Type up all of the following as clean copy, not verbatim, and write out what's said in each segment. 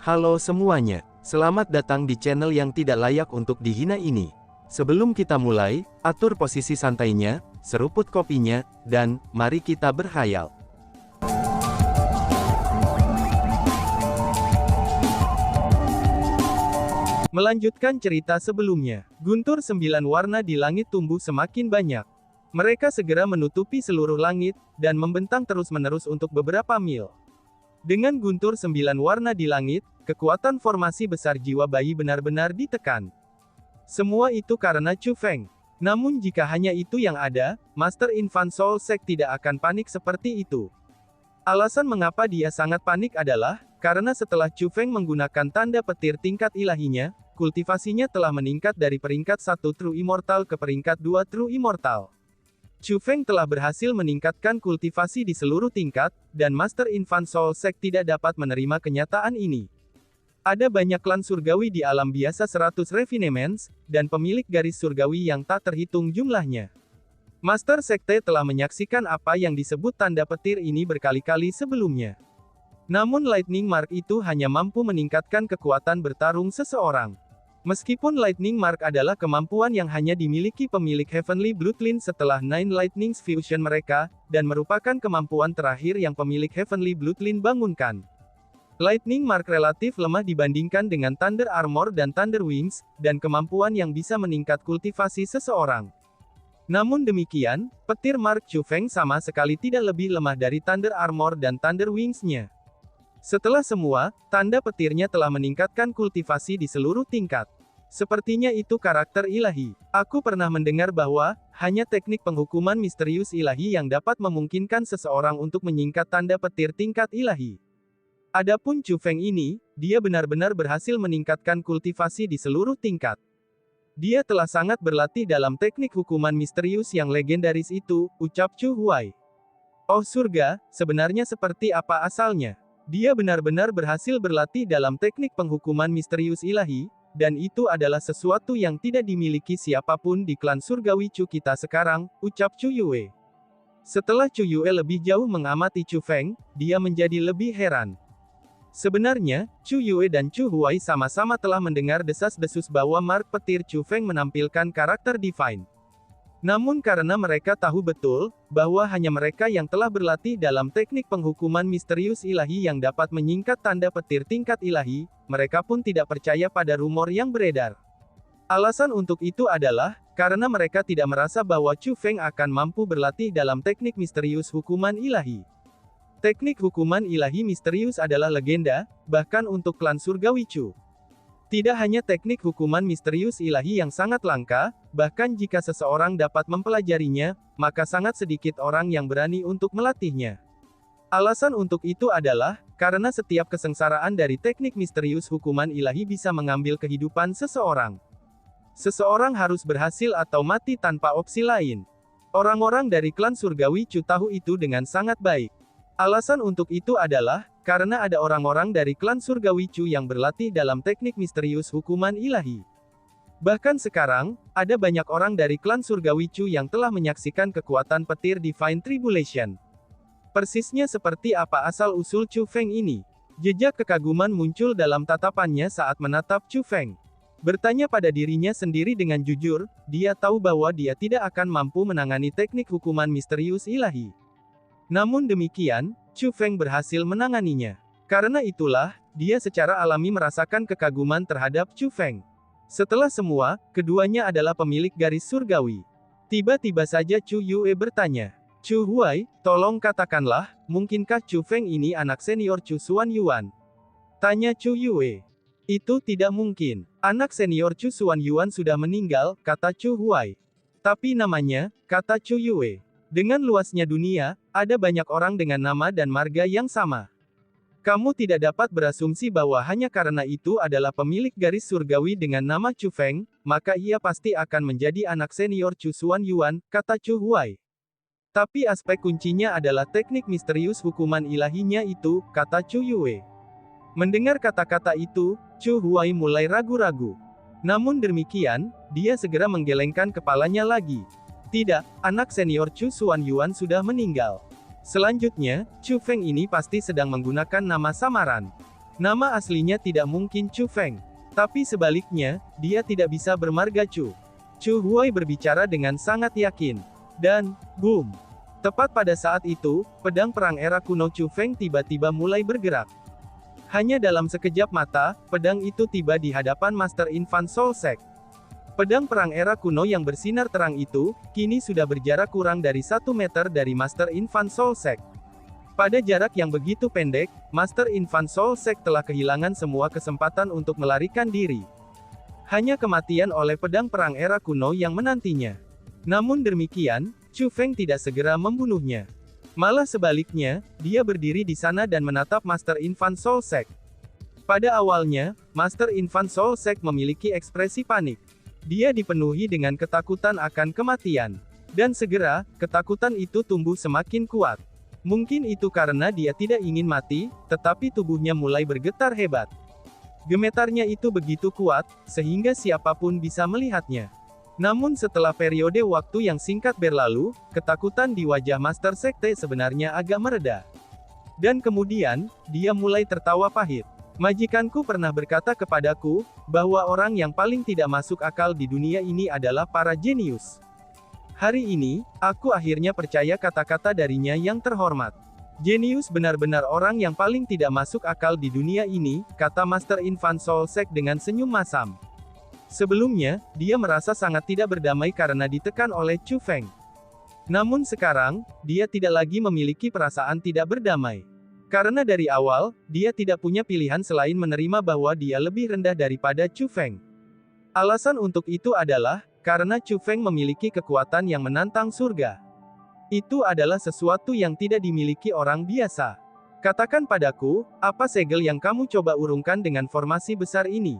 Halo semuanya, selamat datang di channel yang tidak layak untuk dihina ini. Sebelum kita mulai, atur posisi santainya, seruput kopinya, dan mari kita berkhayal. Melanjutkan cerita sebelumnya, guntur 9 warna di langit tumbuh semakin banyak. Mereka segera menutupi seluruh langit, dan membentang terus-menerus untuk beberapa mil. Dengan guntur 9 warna di langit, kekuatan formasi besar jiwa bayi benar-benar ditekan. Semua itu karena Chu Feng. Namun jika hanya itu yang ada, Master Infant Soul Sect tidak akan panik seperti itu. Alasan mengapa dia sangat panik adalah, karena setelah Chu Feng menggunakan tanda petir tingkat ilahinya, kultivasinya telah meningkat dari peringkat 1 True Immortal ke peringkat 2 True Immortal. Chu Feng telah berhasil meningkatkan kultivasi di seluruh tingkat, dan Master Infant Soul Sect tidak dapat menerima kenyataan ini. Ada banyak klan surgawi di alam biasa 100 Refinements, dan pemilik garis surgawi yang tak terhitung jumlahnya. Master Sekte telah menyaksikan apa yang disebut tanda petir ini berkali-kali sebelumnya. Namun Lightning Mark itu hanya mampu meningkatkan kekuatan bertarung seseorang. Meskipun Lightning Mark adalah kemampuan yang hanya dimiliki pemilik Heavenly Bloodline setelah Nine Lightnings Fusion mereka, dan merupakan kemampuan terakhir yang pemilik Heavenly Bloodline bangunkan. Lightning Mark relatif lemah dibandingkan dengan Thunder Armor dan Thunder Wings, dan kemampuan yang bisa meningkat kultivasi seseorang. Namun demikian, petir Mark Chu Feng sama sekali tidak lebih lemah dari Thunder Armor dan Thunder Wings-nya. Setelah semua, tanda petirnya telah meningkatkan kultivasi di seluruh tingkat. Sepertinya itu karakter ilahi. Aku pernah mendengar bahwa, hanya teknik penghukuman misterius ilahi yang dapat memungkinkan seseorang untuk menyingkat tanda petir tingkat ilahi. Adapun Chu Feng ini, dia benar-benar berhasil meningkatkan kultivasi di seluruh tingkat. Dia telah sangat berlatih dalam teknik hukuman misterius yang legendaris itu, ucap Chu Huai. Oh surga, sebenarnya seperti apa asalnya? Dia benar-benar berhasil berlatih dalam teknik penghukuman misterius ilahi, dan itu adalah sesuatu yang tidak dimiliki siapapun di klan surgawi Chu kita sekarang, ucap Chu Yue. Setelah Chu Yue lebih jauh mengamati Chu Feng, dia menjadi lebih heran. Sebenarnya, Chu Yue dan Chu Huai sama-sama telah mendengar desas-desus bahwa mark petir Chu Feng menampilkan karakter divine. Namun karena mereka tahu betul, bahwa hanya mereka yang telah berlatih dalam teknik penghukuman misterius ilahi yang dapat menyingkat tanda petir tingkat ilahi, mereka pun tidak percaya pada rumor yang beredar. Alasan untuk itu adalah, karena mereka tidak merasa bahwa Chu Feng akan mampu berlatih dalam teknik misterius hukuman ilahi. Teknik hukuman ilahi misterius adalah legenda, bahkan untuk klan surgawi Chu. Tidak hanya teknik hukuman misterius ilahi yang sangat langka, bahkan jika seseorang dapat mempelajarinya, maka sangat sedikit orang yang berani untuk melatihnya. Alasan untuk itu adalah, karena setiap kesengsaraan dari teknik misterius hukuman ilahi bisa mengambil kehidupan seseorang. Seseorang harus berhasil atau mati tanpa opsi lain. Orang-orang dari klan surgawi Chu tahu itu dengan sangat baik. Alasan untuk itu adalah, karena ada orang-orang dari klan surgawi Chu yang berlatih dalam teknik misterius hukuman ilahi. Bahkan sekarang, ada banyak orang dari klan surgawi Chu yang telah menyaksikan kekuatan petir Divine Tribulation. Persisnya seperti apa asal-usul Chu Feng ini. Jejak kekaguman muncul dalam tatapannya saat menatap Chu Feng. Bertanya pada dirinya sendiri dengan jujur, dia tahu bahwa dia tidak akan mampu menangani teknik hukuman misterius ilahi. Namun demikian, Chu Feng berhasil menanganinya. Karena itulah, dia secara alami merasakan kekaguman terhadap Chu Feng. Setelah semua, keduanya adalah pemilik garis surgawi. Tiba-tiba saja Chu Yue bertanya, Chu Huai, tolong katakanlah, mungkinkah Chu Feng ini anak senior Chu Xuan Yuan? Tanya Chu Yue. Itu tidak mungkin. Anak senior Chu Xuan Yuan sudah meninggal, kata Chu Huai. Tapi namanya, kata Chu Yue. Dengan luasnya dunia, ada banyak orang dengan nama dan marga yang sama. Kamu tidak dapat berasumsi bahwa hanya karena itu adalah pemilik garis surgawi dengan nama Chu Feng, maka ia pasti akan menjadi anak senior Chu Xuan Yuan, kata Chu Huai. Tapi aspek kuncinya adalah teknik misterius hukuman ilahinya itu, kata Chu Yue. Mendengar kata-kata itu, Chu Huai mulai ragu-ragu. Namun demikian, dia segera menggelengkan kepalanya lagi. Tidak, anak senior Chu Xuan Yuan sudah meninggal. Selanjutnya, Chu Feng ini pasti sedang menggunakan nama samaran. Nama aslinya tidak mungkin Chu Feng. Tapi sebaliknya, dia tidak bisa bermarga Chu. Chu Huai berbicara dengan sangat yakin. Dan, boom. Tepat pada saat itu, pedang perang era kuno Chu Feng tiba-tiba mulai bergerak. Hanya dalam sekejap mata, pedang itu tiba di hadapan Master Infant Soul Sect. Pedang perang era kuno yang bersinar terang itu, kini sudah berjarak kurang dari 1 meter dari Master Infant Soul Sect. Pada jarak yang begitu pendek, Master Infant Soul Sect telah kehilangan semua kesempatan untuk melarikan diri. Hanya kematian oleh pedang perang era kuno yang menantinya. Namun demikian, Chu Feng tidak segera membunuhnya. Malah sebaliknya, dia berdiri di sana dan menatap Master Infant Soul Sect. Pada awalnya, Master Infant Soul Sect memiliki ekspresi panik. Dia dipenuhi dengan ketakutan akan kematian. Dan segera, ketakutan itu tumbuh semakin kuat. Mungkin itu karena dia tidak ingin mati, tetapi tubuhnya mulai bergetar hebat. Gemetarnya itu begitu kuat, sehingga siapapun bisa melihatnya. Namun setelah periode waktu yang singkat berlalu, ketakutan di wajah Master Sekte sebenarnya agak mereda. Dan kemudian, dia mulai tertawa pahit. Majikanku pernah berkata kepadaku, bahwa orang yang paling tidak masuk akal di dunia ini adalah para jenius. Hari ini, aku akhirnya percaya kata-kata darinya yang terhormat. Jenius benar-benar orang yang paling tidak masuk akal di dunia ini, kata Master Infant Soul Sect dengan senyum masam. Sebelumnya, dia merasa sangat tidak berdamai karena ditekan oleh Chu Feng. Namun sekarang, dia tidak lagi memiliki perasaan tidak berdamai. Karena dari awal, dia tidak punya pilihan selain menerima bahwa dia lebih rendah daripada Chu Feng. Alasan untuk itu adalah, karena Chu Feng memiliki kekuatan yang menantang surga. Itu adalah sesuatu yang tidak dimiliki orang biasa. Katakan padaku, apa segel yang kamu coba urungkan dengan formasi besar ini?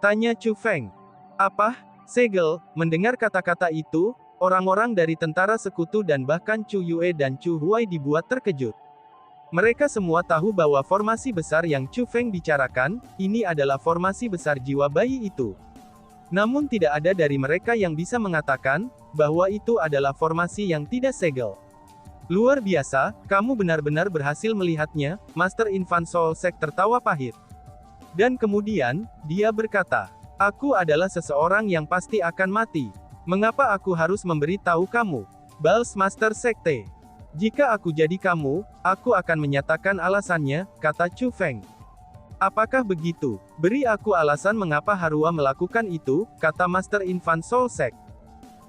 Tanya Chu Feng. Apa? Segel? Mendengar kata-kata itu, orang-orang dari tentara sekutu dan bahkan Chu Yue dan Chu Huai dibuat terkejut. Mereka semua tahu bahwa formasi besar yang Chu Feng bicarakan, ini adalah formasi besar jiwa bayi itu. Namun tidak ada dari mereka yang bisa mengatakan, bahwa itu adalah formasi yang tidak segel. Luar biasa, kamu benar-benar berhasil melihatnya, Master Infant Soul Sect tertawa pahit. Dan kemudian, dia berkata, aku adalah seseorang yang pasti akan mati. Mengapa aku harus memberi tahu kamu? Bals Master Sekte. Jika aku jadi kamu, aku akan menyatakan alasannya, kata Chu Feng. Apakah begitu? Beri aku alasan mengapa Harua melakukan itu, kata Master Infant Soul Sect.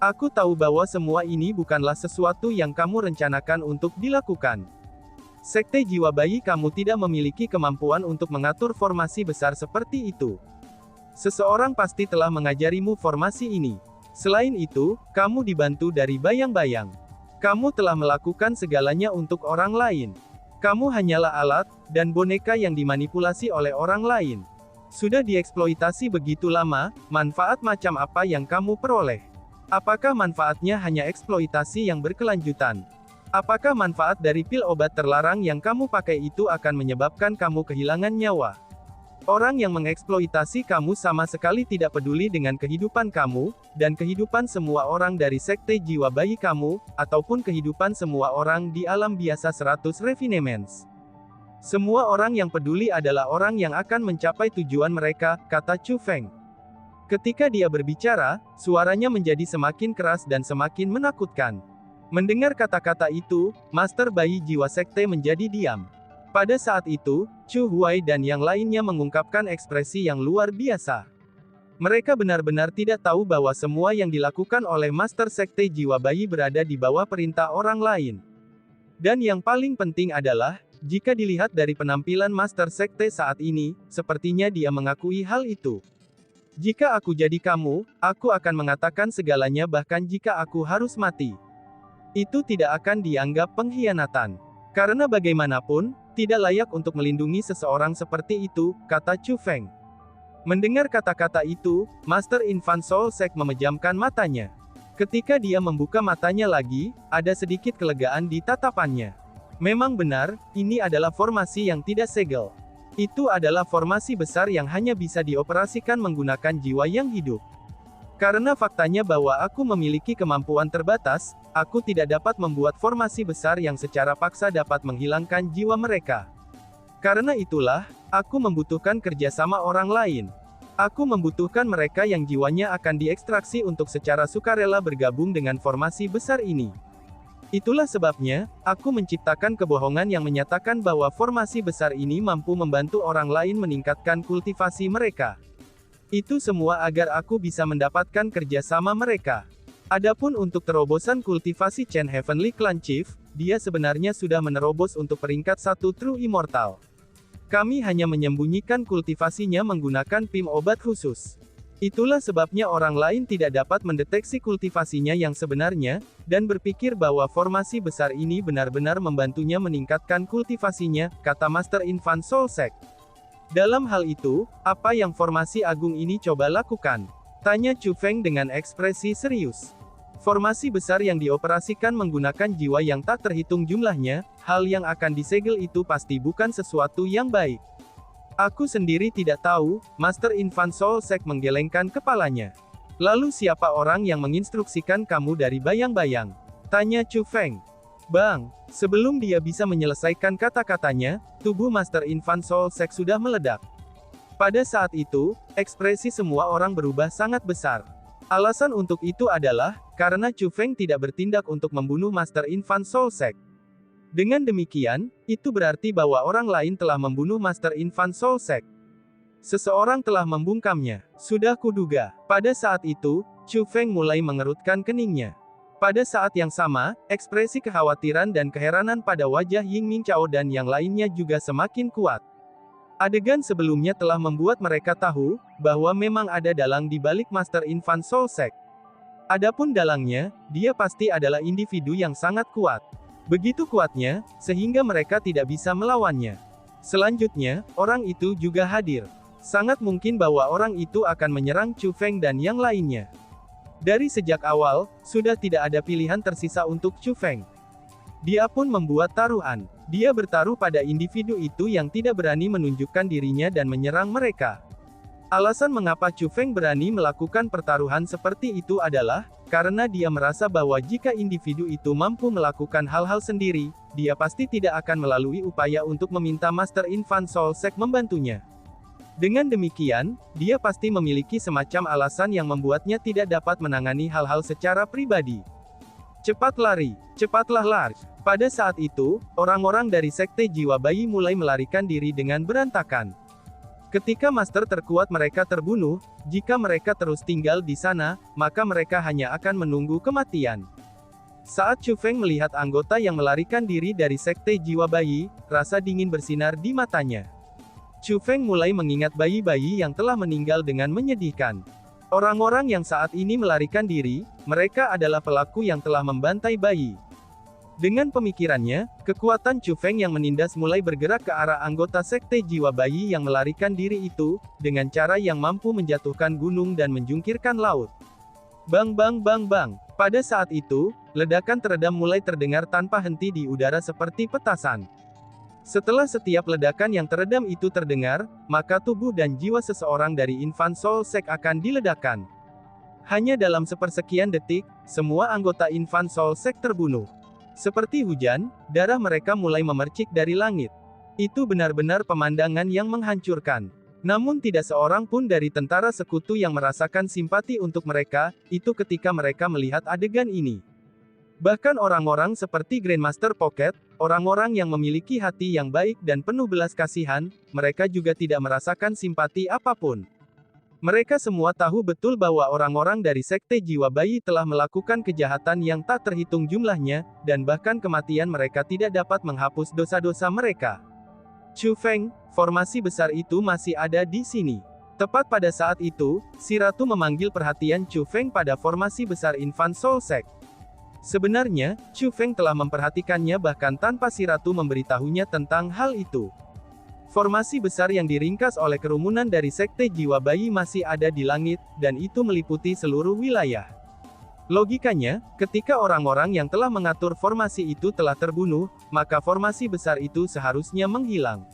Aku tahu bahwa semua ini bukanlah sesuatu yang kamu rencanakan untuk dilakukan. Sekte jiwa bayi kamu tidak memiliki kemampuan untuk mengatur formasi besar seperti itu. Seseorang pasti telah mengajarimu formasi ini. Selain itu, kamu dibantu dari bayang-bayang. Kamu telah melakukan segalanya untuk orang lain. Kamu hanyalah alat, dan boneka yang dimanipulasi oleh orang lain. Sudah dieksploitasi begitu lama, manfaat macam apa yang kamu peroleh? Apakah manfaatnya hanya eksploitasi yang berkelanjutan? Apakah manfaat dari pil obat terlarang yang kamu pakai itu akan menyebabkan kamu kehilangan nyawa? Orang yang mengeksploitasi kamu sama sekali tidak peduli dengan kehidupan kamu, dan kehidupan semua orang dari sekte jiwa bayi kamu, ataupun kehidupan semua orang di alam biasa 100 refinements. Semua orang yang peduli adalah orang yang akan mencapai tujuan mereka, kata Chu Feng. Ketika dia berbicara, suaranya menjadi semakin keras dan semakin menakutkan. Mendengar kata-kata itu, Master Bayi Jiwa Sekte menjadi diam. Pada saat itu, Chu Huai dan yang lainnya mengungkapkan ekspresi yang luar biasa. Mereka benar-benar tidak tahu bahwa semua yang dilakukan oleh Master Sekte Jiwa Bayi berada di bawah perintah orang lain. Dan yang paling penting adalah, jika dilihat dari penampilan Master Sekte saat ini, sepertinya dia mengakui hal itu. Jika aku jadi kamu, aku akan mengatakan segalanya bahkan jika aku harus mati. Itu tidak akan dianggap pengkhianatan. Karena bagaimanapun, tidak layak untuk melindungi seseorang seperti itu, kata Chu Feng. Mendengar kata-kata itu, Master Infant Soul Sect memejamkan matanya. Ketika dia membuka matanya lagi, ada sedikit kelegaan di tatapannya. Memang benar, ini adalah formasi yang tidak segel. Itu adalah formasi besar yang hanya bisa dioperasikan menggunakan jiwa yang hidup. Karena faktanya bahwa aku memiliki kemampuan terbatas, aku tidak dapat membuat formasi besar yang secara paksa dapat menghilangkan jiwa mereka. Karena itulah, Aku membutuhkan kerjasama orang lain. Aku membutuhkan mereka yang jiwanya akan diekstraksi untuk secara sukarela bergabung dengan formasi besar ini. Itulah sebabnya, aku menciptakan kebohongan yang menyatakan bahwa formasi besar ini mampu membantu orang lain meningkatkan kultivasi mereka. Itu semua agar aku bisa mendapatkan kerjasama mereka. Adapun untuk terobosan kultivasi Chen Heavenly Clan Chief, dia sebenarnya sudah menerobos untuk peringkat 1 True Immortal. Kami hanya menyembunyikan kultivasinya menggunakan PIM obat khusus. Itulah sebabnya orang lain tidak dapat mendeteksi kultivasinya yang sebenarnya, dan berpikir bahwa formasi besar ini benar-benar membantunya meningkatkan kultivasinya, kata Master Infant Soul Sect. Dalam hal itu, apa yang formasi agung ini coba lakukan? Tanya Chu Feng dengan ekspresi serius. Formasi besar yang dioperasikan menggunakan jiwa yang tak terhitung jumlahnya, hal yang akan disegel itu pasti bukan sesuatu yang baik. Aku sendiri tidak tahu, Master Infant Soul Sect menggelengkan kepalanya. Lalu siapa orang yang menginstruksikan kamu dari bayang-bayang? Tanya Chu Feng. Bang, sebelum dia bisa menyelesaikan kata-katanya, tubuh Master Infant Soul Sect sudah meledak. Pada saat itu, ekspresi semua orang berubah sangat besar. Alasan untuk itu adalah, karena Chu Feng tidak bertindak untuk membunuh Master Infant Soul Sect. Dengan demikian, itu berarti bahwa orang lain telah membunuh Master Infant Soul Sect. Seseorang telah membungkamnya. Sudah kuduga. Pada saat itu, Chu Feng mulai mengerutkan keningnya. Pada saat yang sama, ekspresi kekhawatiran dan keheranan pada wajah Ying Ming Chao dan yang lainnya juga semakin kuat. Adegan sebelumnya telah membuat mereka tahu, bahwa memang ada dalang di balik Master Infant Soul Sect. Adapun dalangnya, dia pasti adalah individu yang sangat kuat. Begitu kuatnya, sehingga mereka tidak bisa melawannya. Selanjutnya, orang itu juga hadir. Sangat mungkin bahwa orang itu akan menyerang Chu Feng dan yang lainnya. Dari sejak awal, sudah tidak ada pilihan tersisa untuk Chu Feng. Dia pun membuat taruhan. Dia bertaruh pada individu itu yang tidak berani menunjukkan dirinya dan menyerang mereka. Alasan mengapa Chu Feng berani melakukan pertaruhan seperti itu adalah, karena dia merasa bahwa jika individu itu mampu melakukan hal-hal sendiri, dia pasti tidak akan melalui upaya untuk meminta Master Infant Soul Sect membantunya. Dengan demikian, dia pasti memiliki semacam alasan yang membuatnya tidak dapat menangani hal-hal secara pribadi. Cepat lari, cepatlah lari. Pada saat itu, orang-orang dari Sekte Jiwa Bayi mulai melarikan diri dengan berantakan. Ketika master terkuat mereka terbunuh, jika mereka terus tinggal di sana, maka mereka hanya akan menunggu kematian. Saat Chu Feng melihat anggota yang melarikan diri dari Sekte Jiwa Bayi, rasa dingin bersinar di matanya. Chu Feng mulai mengingat bayi-bayi yang telah meninggal dengan menyedihkan. Orang-orang yang saat ini melarikan diri, mereka adalah pelaku yang telah membantai bayi. Dengan pemikirannya, kekuatan Chu Feng yang menindas mulai bergerak ke arah anggota Sekte Jiwa Bayi yang melarikan diri itu, dengan cara yang mampu menjatuhkan gunung dan menjungkirkan laut. Bang bang bang bang. Pada saat itu, ledakan teredam mulai terdengar tanpa henti di udara seperti petasan. Setelah setiap ledakan yang teredam itu terdengar, maka tubuh dan jiwa seseorang dari Infant Soul Sect akan diledakkan. Hanya dalam sepersekian detik, semua anggota Infant Soul Sect terbunuh. Seperti hujan, darah mereka mulai memercik dari langit. Itu benar-benar pemandangan yang menghancurkan. Namun tidak seorang pun dari tentara sekutu yang merasakan simpati untuk mereka, itu ketika mereka melihat adegan ini. Bahkan orang-orang seperti Grandmaster Pocket, orang-orang yang memiliki hati yang baik dan penuh belas kasihan, mereka juga tidak merasakan simpati apapun. Mereka semua tahu betul bahwa orang-orang dari Sekte Jiwa Bayi telah melakukan kejahatan yang tak terhitung jumlahnya, dan bahkan kematian mereka tidak dapat menghapus dosa-dosa mereka. Chu Feng, formasi besar itu masih ada di sini. Tepat pada saat itu, si ratu memanggil perhatian Chu Feng pada formasi besar Infant Soul Sect. Sebenarnya, Chu Feng telah memperhatikannya bahkan tanpa si ratu memberitahunya tentang hal itu. Formasi besar yang diringkas oleh kerumunan dari Sekte Jiwa Bayi masih ada di langit, dan itu meliputi seluruh wilayah. Logikanya, ketika orang-orang yang telah mengatur formasi itu telah terbunuh, maka formasi besar itu seharusnya menghilang.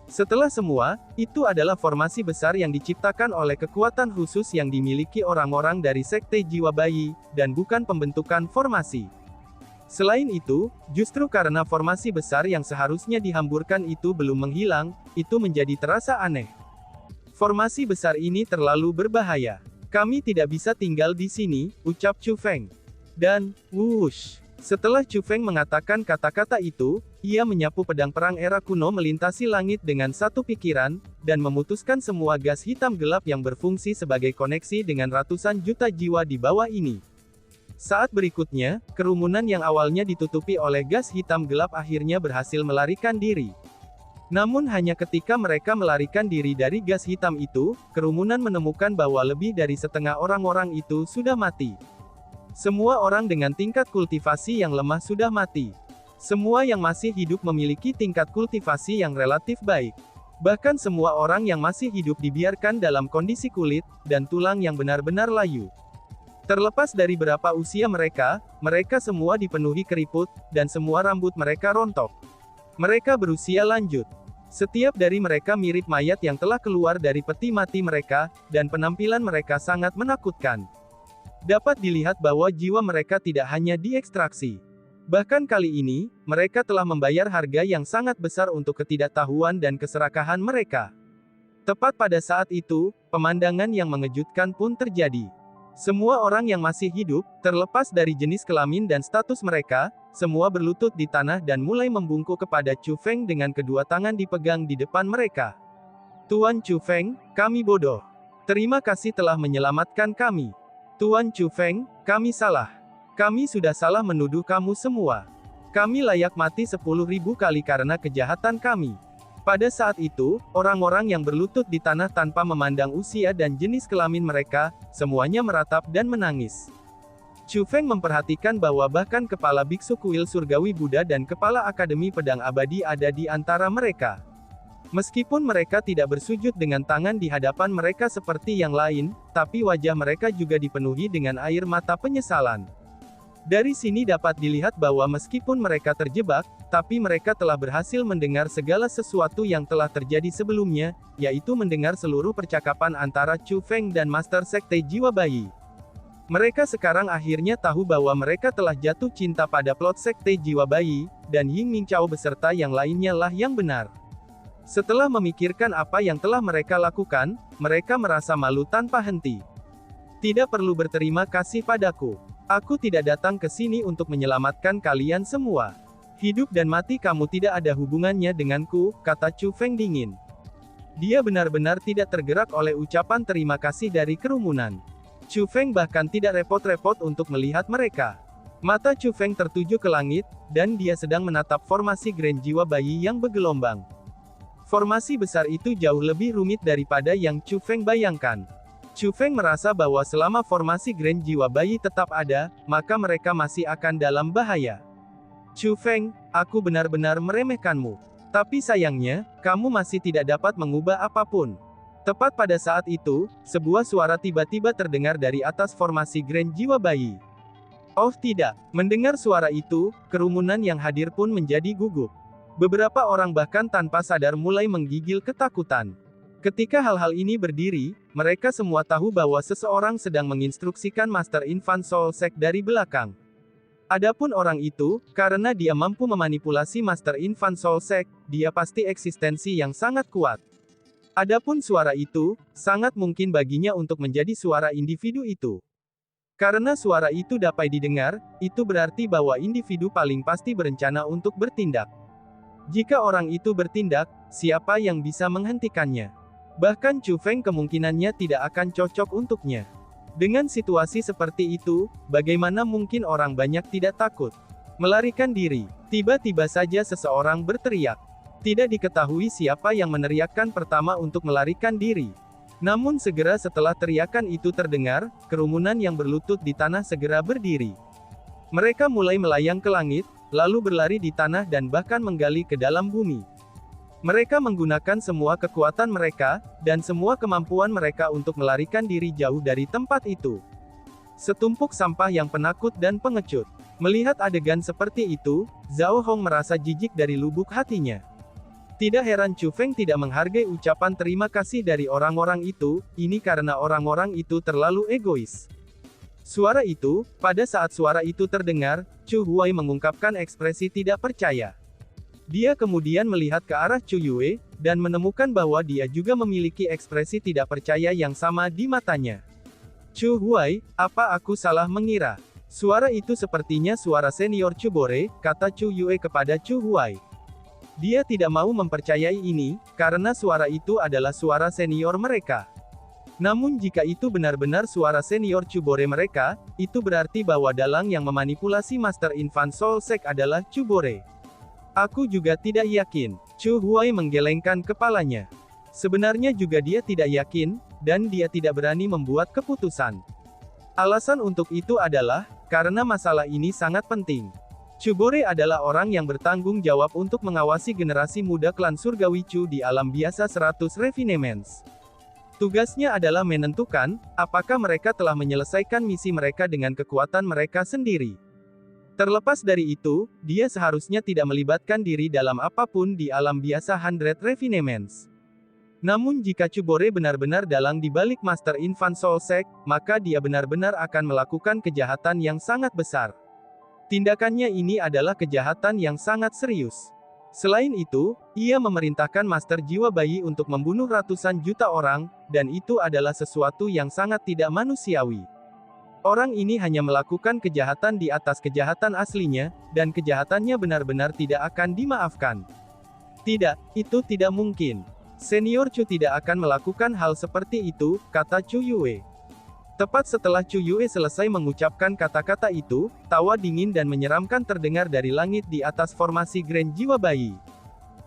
Setelah semua, itu adalah formasi besar yang diciptakan oleh kekuatan khusus yang dimiliki orang-orang dari Sekte Jiwa Bayi, dan bukan pembentukan formasi. Selain itu, justru karena formasi besar yang seharusnya dihamburkan itu belum menghilang, itu menjadi terasa aneh. Formasi besar ini terlalu berbahaya. Kami tidak bisa tinggal di sini, ucap Chu Feng. Dan, wush. Setelah Chu Feng mengatakan kata-kata itu, ia menyapu pedang perang era kuno melintasi langit dengan satu pikiran, dan memutuskan semua gas hitam gelap yang berfungsi sebagai koneksi dengan ratusan juta jiwa di bawah ini. Saat berikutnya, kerumunan yang awalnya ditutupi oleh gas hitam gelap akhirnya berhasil melarikan diri. Namun hanya ketika mereka melarikan diri dari gas hitam itu, kerumunan menemukan bahwa lebih dari setengah orang-orang itu sudah mati. Semua orang dengan tingkat kultivasi yang lemah sudah mati. Semua yang masih hidup memiliki tingkat kultivasi yang relatif baik. Bahkan semua orang yang masih hidup dibiarkan dalam kondisi kulit dan tulang yang benar-benar layu. Terlepas dari berapa usia mereka semua dipenuhi keriput, dan semua rambut mereka rontok. Mereka berusia lanjut. Setiap dari mereka mirip mayat yang telah keluar dari peti mati mereka, dan penampilan mereka sangat menakutkan. Dapat dilihat bahwa jiwa mereka tidak hanya diekstraksi. Bahkan kali ini, mereka telah membayar harga yang sangat besar untuk ketidaktahuan dan keserakahan mereka. Tepat pada saat itu, pemandangan yang mengejutkan pun terjadi. Semua orang yang masih hidup, terlepas dari jenis kelamin dan status mereka, semua berlutut di tanah dan mulai membungkuk kepada Chu Feng dengan kedua tangan dipegang di depan mereka. Tuan Chu Feng, kami bodoh. Terima kasih telah menyelamatkan kami. Tuan Chu Feng, kami salah. Kami sudah salah menuduh kamu semua. Kami layak mati 10.000 kali karena kejahatan kami. Pada saat itu, orang-orang yang berlutut di tanah tanpa memandang usia dan jenis kelamin mereka, semuanya meratap dan menangis. Chu Feng memperhatikan bahwa bahkan kepala biksu kuil surgawi Buddha dan kepala Akademi Pedang Abadi ada di antara mereka. Meskipun mereka tidak bersujud dengan tangan di hadapan mereka seperti yang lain, tapi wajah mereka juga dipenuhi dengan air mata penyesalan. Dari sini dapat dilihat bahwa meskipun mereka terjebak, tapi mereka telah berhasil mendengar segala sesuatu yang telah terjadi sebelumnya, yaitu mendengar seluruh percakapan antara Chu Feng dan Master Sekte Jiwa Bayi. Mereka sekarang akhirnya tahu bahwa mereka telah jatuh cinta pada plot Sekte Jiwa Bayi, dan Ying Mingqiao beserta yang lainnya lah yang benar. Setelah memikirkan apa yang telah mereka lakukan, mereka merasa malu tanpa henti. Tidak perlu berterima kasih padaku. Aku tidak datang ke sini untuk menyelamatkan kalian semua. Hidup dan mati kamu tidak ada hubungannya denganku, kata Chu Feng dingin. Dia benar-benar tidak tergerak oleh ucapan terima kasih dari kerumunan. Chu Feng bahkan tidak repot-repot untuk melihat mereka. Mata Chu Feng tertuju ke langit, dan dia sedang menatap formasi Grand Jiwa Bayi yang bergelombang. Formasi besar itu jauh lebih rumit daripada yang Chu Feng bayangkan. Chu Feng merasa bahwa selama formasi Grand Jiwa Bayi tetap ada, maka mereka masih akan dalam bahaya. Chu Feng, aku benar-benar meremehkanmu. Tapi sayangnya, kamu masih tidak dapat mengubah apapun. Tepat pada saat itu, sebuah suara tiba-tiba terdengar dari atas formasi Grand Jiwa Bayi. Oh tidak, mendengar suara itu, kerumunan yang hadir pun menjadi gugup. Beberapa orang bahkan tanpa sadar mulai menggigil ketakutan. Ketika hal-hal ini berdiri, mereka semua tahu bahwa seseorang sedang menginstruksikan Master Infant Soul Sect dari belakang. Adapun orang itu, karena dia mampu memanipulasi Master Infant Soul Sect, dia pasti eksistensi yang sangat kuat. Adapun suara itu, sangat mungkin baginya untuk menjadi suara individu itu. Karena suara itu dapat didengar, itu berarti bahwa individu paling pasti berencana untuk bertindak. Jika orang itu bertindak, siapa yang bisa menghentikannya? Bahkan Chu Feng kemungkinannya tidak akan cocok untuknya. Dengan situasi seperti itu, bagaimana mungkin orang banyak tidak takut melarikan diri? Tiba-tiba saja seseorang berteriak. Tidak diketahui siapa yang meneriakkan pertama untuk melarikan diri. Namun segera setelah teriakan itu terdengar, kerumunan yang berlutut di tanah segera berdiri. Mereka mulai melayang ke langit, lalu berlari di tanah dan bahkan menggali ke dalam bumi. Mereka menggunakan semua kekuatan mereka, dan semua kemampuan mereka untuk melarikan diri jauh dari tempat itu. Setumpuk sampah yang penakut dan pengecut. Melihat adegan seperti itu, Zhao Hong merasa jijik dari lubuk hatinya. Tidak heran Chu Feng tidak menghargai ucapan terima kasih dari orang-orang itu, ini karena orang-orang itu terlalu egois. Suara itu, pada saat suara itu terdengar, Chu Huai mengungkapkan ekspresi tidak percaya. Dia kemudian melihat ke arah Chu Yue, dan menemukan bahwa dia juga memiliki ekspresi tidak percaya yang sama di matanya. Chu Huai, apa aku salah mengira? Suara itu sepertinya suara senior Chu Bore, kata Chu Yue kepada Chu Huai. Dia tidak mau mempercayai ini, karena suara itu adalah suara senior mereka. Namun jika itu benar-benar suara senior Chu Bore mereka, itu berarti bahwa dalang yang memanipulasi Master Infant Soul Sect adalah Chu Bore. Aku juga tidak yakin. Chu Huai menggelengkan kepalanya. Sebenarnya juga dia tidak yakin, dan dia tidak berani membuat keputusan. Alasan untuk itu adalah, karena masalah ini sangat penting. Chu Bore adalah orang yang bertanggung jawab untuk mengawasi generasi muda klan surgawi Chu di alam biasa 100 Refinements. Tugasnya adalah menentukan, apakah mereka telah menyelesaikan misi mereka dengan kekuatan mereka sendiri. Terlepas dari itu, dia seharusnya tidak melibatkan diri dalam apapun di alam biasa 100 Refinements. Namun jika Chu Bore benar-benar dalang di balik Master Infant Soul Sect, maka dia benar-benar akan melakukan kejahatan yang sangat besar. Tindakannya ini adalah kejahatan yang sangat serius. Selain itu, ia memerintahkan Master Jiwa Bayi untuk membunuh ratusan juta orang, dan itu adalah sesuatu yang sangat tidak manusiawi. Orang ini hanya melakukan kejahatan di atas kejahatan aslinya, dan kejahatannya benar-benar tidak akan dimaafkan. Tidak, itu tidak mungkin. Senior Chu tidak akan melakukan hal seperti itu, kata Chu Yue. Tepat setelah Chu Yue selesai mengucapkan kata-kata itu, tawa dingin dan menyeramkan terdengar dari langit di atas formasi Grand Jiwa Bayi.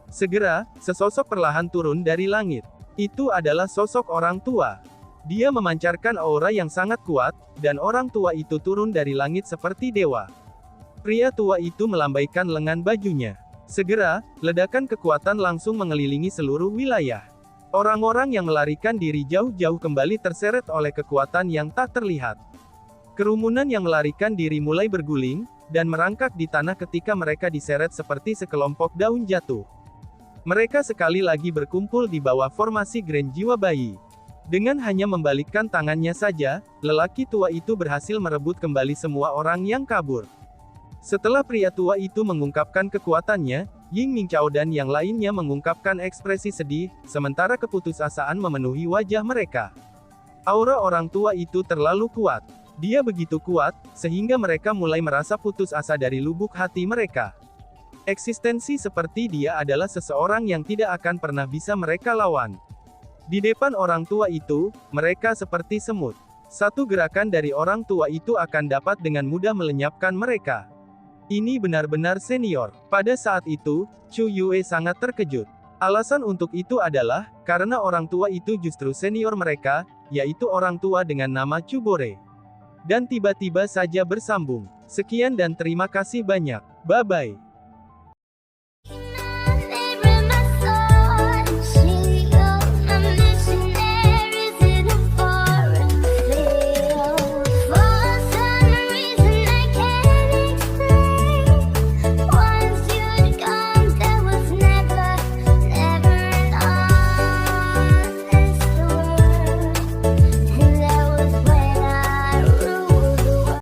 Segera, sesosok perlahan turun dari langit. Itu adalah sosok orang tua. Dia memancarkan aura yang sangat kuat, dan orang tua itu turun dari langit seperti dewa. Pria tua itu melambaikan lengan bajunya. Segera, ledakan kekuatan langsung mengelilingi seluruh wilayah. Orang-orang yang melarikan diri jauh-jauh kembali terseret oleh kekuatan yang tak terlihat. Kerumunan yang melarikan diri mulai berguling, dan merangkak di tanah ketika mereka diseret seperti sekelompok daun jatuh. Mereka sekali lagi berkumpul di bawah formasi Grand Jiwa Bayi. Dengan hanya membalikkan tangannya saja, lelaki tua itu berhasil merebut kembali semua orang yang kabur. Setelah pria tua itu mengungkapkan kekuatannya, Ying Mingchao dan yang lainnya mengungkapkan ekspresi sedih, sementara keputusasaan memenuhi wajah mereka. Aura orang tua itu terlalu kuat. Dia begitu kuat, sehingga mereka mulai merasa putus asa dari lubuk hati mereka. Eksistensi seperti dia adalah seseorang yang tidak akan pernah bisa mereka lawan. Di depan orang tua itu, mereka seperti semut. Satu gerakan dari orang tua itu akan dapat dengan mudah melenyapkan mereka. Ini benar-benar senior. Pada saat itu, Chu Yue sangat terkejut. Alasan untuk itu adalah, karena orang tua itu justru senior mereka, yaitu orang tua dengan nama Chu Bore. Dan tiba-tiba saja bersambung. Sekian dan terima kasih banyak. Bye-bye.